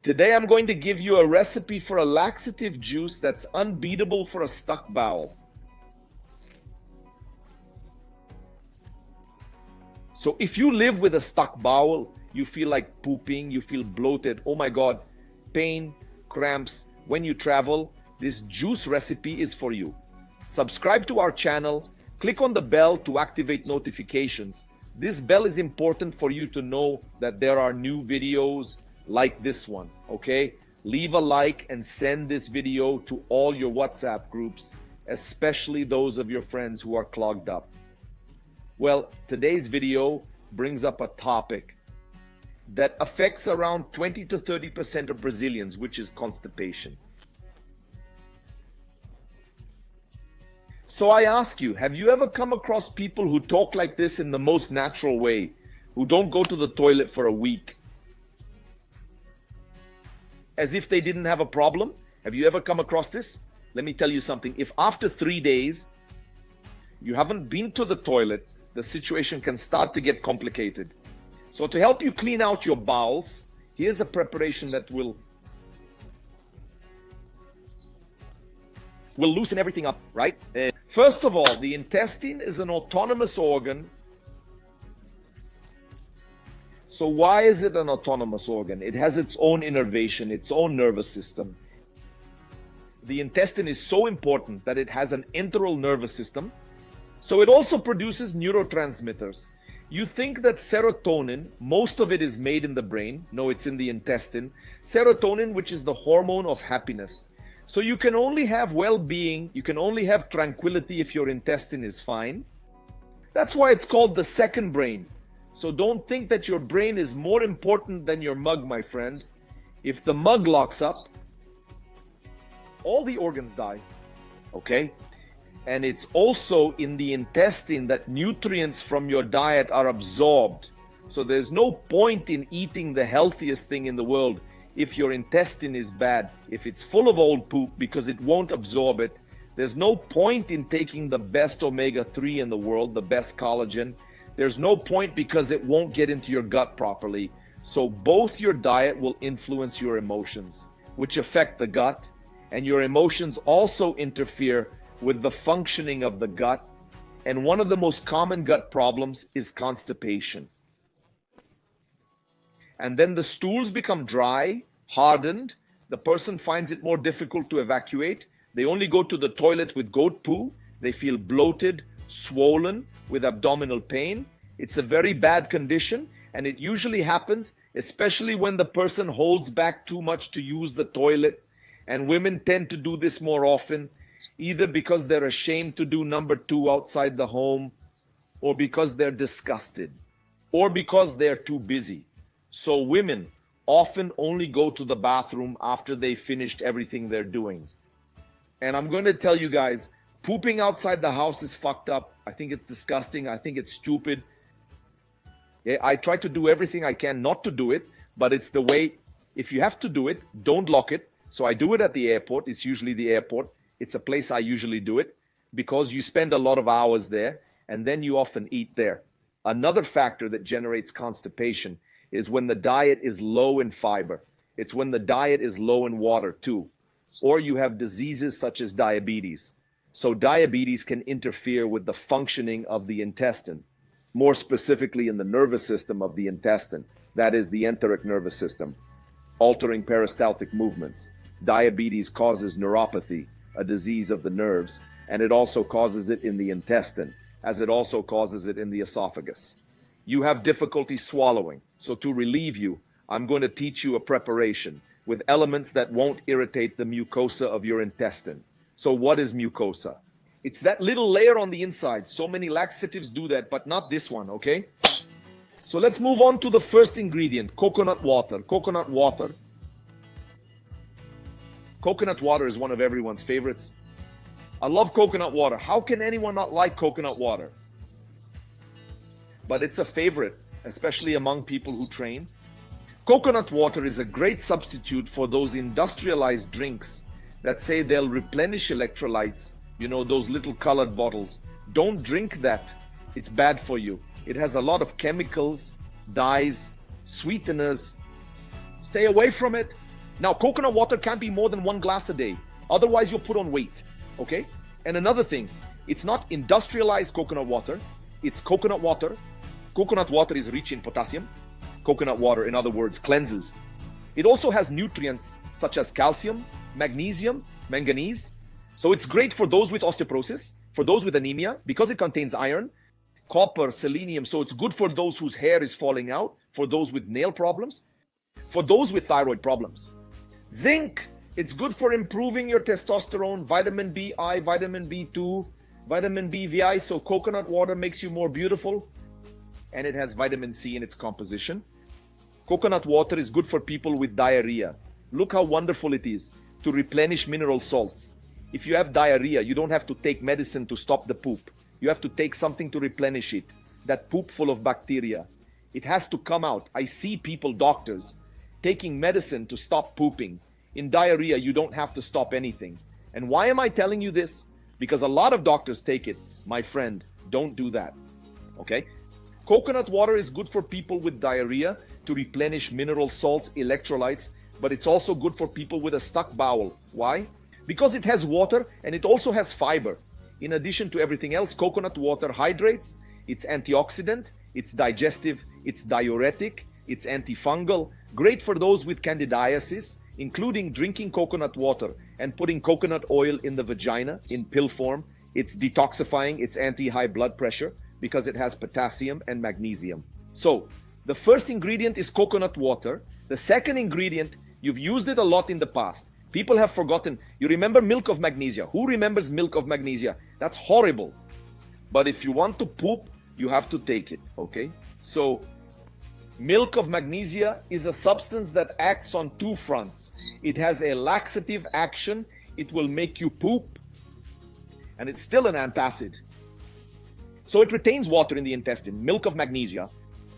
Today I'm going to give you a recipe for a laxative juice that's unbeatable for a stuck bowel. So if you live with a stuck bowel, you feel like pooping, you feel bloated, oh my God, pain, cramps, when you travel, this juice recipe is for you. Subscribe to our channel, click on the bell to activate notifications. This bell is important for you to know that there are new videos like this one, okay? Leave a like and send this video to all your WhatsApp groups, especially those of your friends who are clogged up. Well, today's video brings up a topic that affects around 20 to 30% of Brazilians, which is constipation. So I ask you, have you ever come across people who talk like this in the most natural way, who don't go to the toilet for a week, as if they didn't have a problem? Have you ever come across this? Let me tell you something. If after 3 days you haven't been to the toilet, the situation can start to get complicated. So to help you clean out your bowels, here's a preparation that will loosen everything up, right? First of all, the intestine is an autonomous organ. So why is it an autonomous organ? It has its own innervation, its own nervous system. The intestine is so important that it has an enteral nervous system. So it also produces neurotransmitters. You think that serotonin, most of it is made in the brain. No, it's in the intestine. Serotonin, which is the hormone of happiness. So you can only have well-being, you can only have tranquility if your intestine is fine. That's why it's called the second brain. So don't think that your brain is more important than your mug, my friends. If the mug locks up, all the organs die, okay? And it's also in the intestine that nutrients from your diet are absorbed. So there's no point in eating the healthiest thing in the world if your intestine is bad, if it's full of old poop, because it won't absorb it. There's no point in taking the best omega-3 in the world, the best collagen. There's no point because it won't get into your gut properly. So both your diet will influence your emotions, which affect the gut, and your emotions also interfere with the functioning of the gut. And one of the most common gut problems is constipation. And then the stools become dry, hardened. The person finds it more difficult to evacuate. They only go to the toilet with goat poo. They feel bloated, swollen, with abdominal pain. It's a very bad condition, and it usually happens especially when the person holds back too much to use the toilet. And women tend to do this more often, either because they're ashamed to do number 2 outside the home, or because they're disgusted, or because they're too busy. So women often only go to the bathroom after they finished everything they're doing. And I'm going to tell you guys, pooping outside the house is fucked up. I think it's disgusting. I think it's stupid. Yeah, I try to do everything I can not to do it, but it's the way. If you have to do it, don't lock it. So I do it at the airport. It's usually the airport. It's a place I usually do it because you spend a lot of hours there and then you often eat there. Another factor that generates constipation is when the diet is low in fiber. It's when the diet is low in water too. Or you have diseases such as diabetes. So diabetes can interfere with the functioning of the intestine, more specifically in the nervous system of the intestine. That is the enteric nervous system, altering peristaltic movements. Diabetes causes neuropathy, a disease of the nerves, and it also causes it in the intestine, as it also causes it in the esophagus. You have difficulty swallowing, so to relieve you, I'm going to teach you a preparation with elements that won't irritate the mucosa of your intestine. So what is mucosa? It's that little layer on the inside. So many laxatives do that, but not this one, okay? So let's move on to the first ingredient, coconut water. Coconut water. Coconut water is one of everyone's favorites. I love coconut water. How can anyone not like coconut water? But it's a favorite, especially among people who train. Coconut water is a great substitute for those industrialized drinks that say they'll replenish electrolytes. You know, those little colored bottles. Don't drink that. It's bad for you. It has a lot of chemicals, dyes, sweeteners. Stay away from it. Now, coconut water can't be more than 1 glass a day. Otherwise, you'll put on weight. Okay? And another thing, it's not industrialized coconut water. It's coconut water. Coconut water is rich in potassium. Coconut water, in other words, cleanses. It also has nutrients such as calcium, magnesium, manganese. So it's great for those with osteoporosis, for those with anemia, because it contains iron, copper, selenium. So it's good for those whose hair is falling out, for those with nail problems, for those with thyroid problems. Zinc, it's good for improving your testosterone, vitamin B1, vitamin B2, vitamin BVI. So coconut water makes you more beautiful. And it has vitamin C in its composition. Coconut water is good for people with diarrhea. Look how wonderful it is to replenish mineral salts. If you have diarrhea, you don't have to take medicine to stop the poop. You have to take something to replenish it. That poop full of bacteria. It has to come out. I see people, doctors, taking medicine to stop pooping. In diarrhea, you don't have to stop anything. And why am I telling you this? Because a lot of doctors take it. My friend, don't do that. Okay? Coconut water is good for people with diarrhea to replenish mineral salts, electrolytes, but it's also good for people with a stuck bowel. Why? Because it has water and it also has fiber. In addition to everything else, coconut water hydrates, it's antioxidant, it's digestive, it's diuretic, it's antifungal, great for those with candidiasis, including drinking coconut water and putting coconut oil in the vagina in pill form. It's detoxifying, it's anti-high blood pressure, because it has potassium and magnesium. So, the first ingredient is coconut water. The second ingredient, you've used it a lot in the past. People have forgotten. You remember milk of magnesia. Who remembers milk of magnesia? That's horrible. But if you want to poop, you have to take it, okay? So, milk of magnesia is a substance that acts on two fronts. It has a laxative action. It will make you poop. And it's still an antacid. So it retains water in the intestine. Milk of magnesia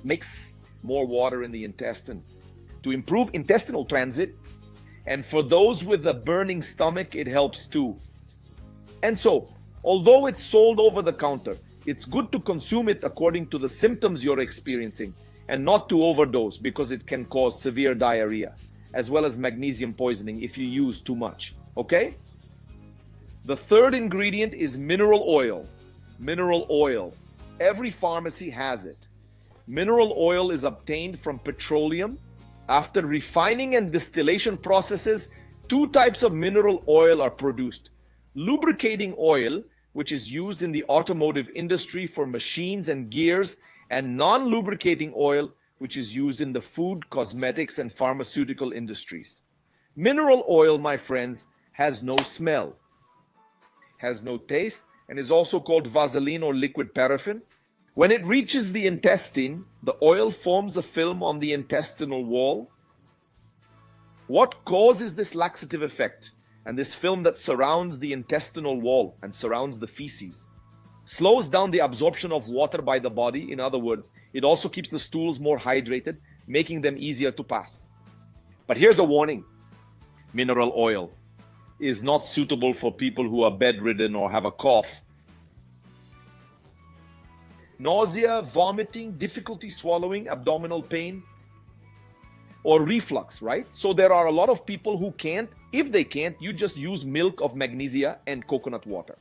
makes more water in the intestine to improve intestinal transit. And for those with a burning stomach, it helps too. And so, although it's sold over the counter, it's good to consume it according to the symptoms you're experiencing and not to overdose, because it can cause severe diarrhea as well as magnesium poisoning if you use too much. Okay? The third ingredient is mineral oil. Mineral oil. Every pharmacy has it. Mineral oil is obtained from petroleum. After refining and distillation processes, two types of mineral oil are produced. Lubricating oil, which is used in the automotive industry for machines and gears, and non-lubricating oil, which is used in the food, cosmetics, and pharmaceutical industries. Mineral oil, my friends, has no smell, has no taste, and is also called Vaseline or liquid paraffin. When it reaches the intestine, the oil forms a film on the intestinal wall. What causes this laxative effect and this film that surrounds the intestinal wall and surrounds the feces? Slows down the absorption of water by the body. In other words, it also keeps the stools more hydrated, making them easier to pass. But here's a warning. Mineral oil is not suitable for people who are bedridden or have a cough. Nausea, vomiting, difficulty swallowing, abdominal pain, or reflux, right? So there are a lot of people who can't. If they can't, you just use milk of magnesia and coconut water.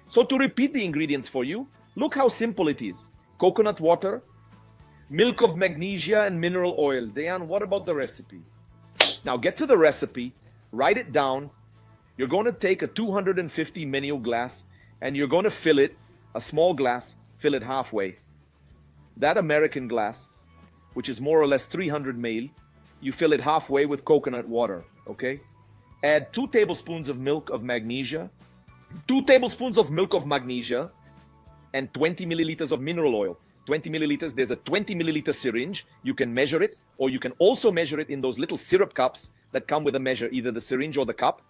So to repeat the ingredients for you, look how simple it is. Coconut water, milk of magnesia, and mineral oil. Dayan, what about the recipe? Now get to the recipe, write it down. You're going to take a 250 ml glass and you're going to fill it, a small glass, fill it halfway. That American glass, which is more or less 300 ml, you fill it halfway with coconut water, okay? Add 2 tablespoons of milk of magnesia, 2 tablespoons of milk of magnesia, and 20 milliliters of mineral oil. 20 milliliters, there's a 20 milliliter syringe. You can measure it, or you can also measure it in those little syrup cups that come with a measure, either the syringe or the cup.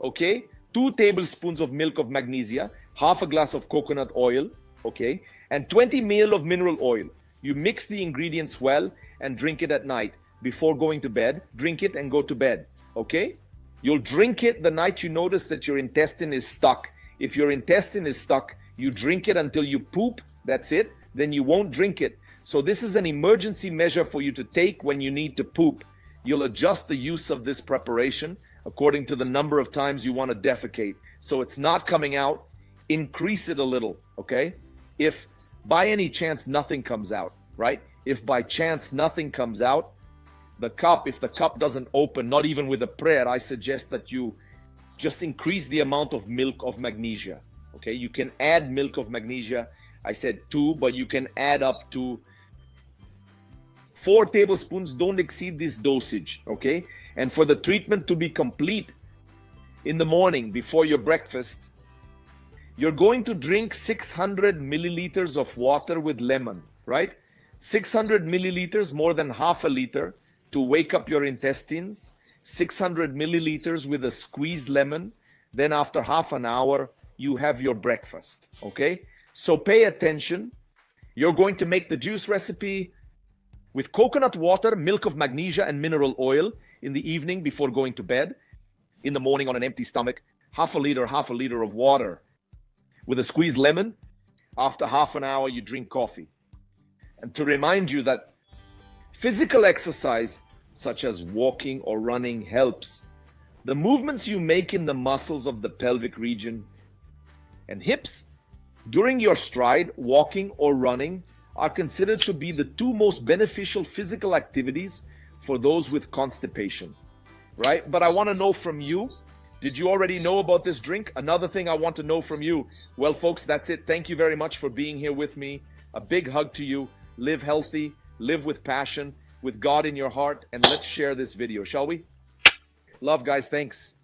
Okay, 2 tablespoons of milk of magnesia, half a glass of coconut oil, okay, and 20 ml of mineral oil. You mix the ingredients well and drink it at night. Before going to bed, drink it and go to bed, okay? You'll drink it the night you notice that your intestine is stuck. If your intestine is stuck, you drink it until you poop, that's it, then you won't drink it. So this is an emergency measure for you to take when you need to poop. You'll adjust the use of this preparation according to the number of times you want to defecate. So it's not coming out, increase it a little, okay? If by any chance nothing comes out, right? If by chance nothing comes out, if the cup doesn't open, not even with a prayer, I suggest that you just increase the amount of milk of magnesia, okay? You can add milk of magnesia. I said 2, but you can add up to 4 tablespoons. Don't exceed this dosage, okay? And for the treatment to be complete in the morning before your breakfast, you're going to drink 600 milliliters of water with lemon, right? 600 milliliters, more than half a liter, to wake up your intestines. 600 milliliters with a squeezed lemon. Then after half an hour, you have your breakfast, okay? So pay attention. You're going to make the juice recipe with coconut water, milk of magnesia, and mineral oil in the evening before going to bed. In the morning on an empty stomach, half a liter of water with a squeezed lemon. After half an hour, you drink coffee. And to remind you that physical exercise, such as walking or running, helps. The movements you make in the muscles of the pelvic region and hips during your stride, walking or running, are considered to be the 2 most beneficial physical activities for those with constipation, right? But I want to know from you, did you already know about this drink? Another thing I want to know from you. Well, folks, that's it. Thank you very much for being here with me. A big hug to you. Live healthy, live with passion, with God in your heart, and let's share this video, shall we? Love, guys. Thanks.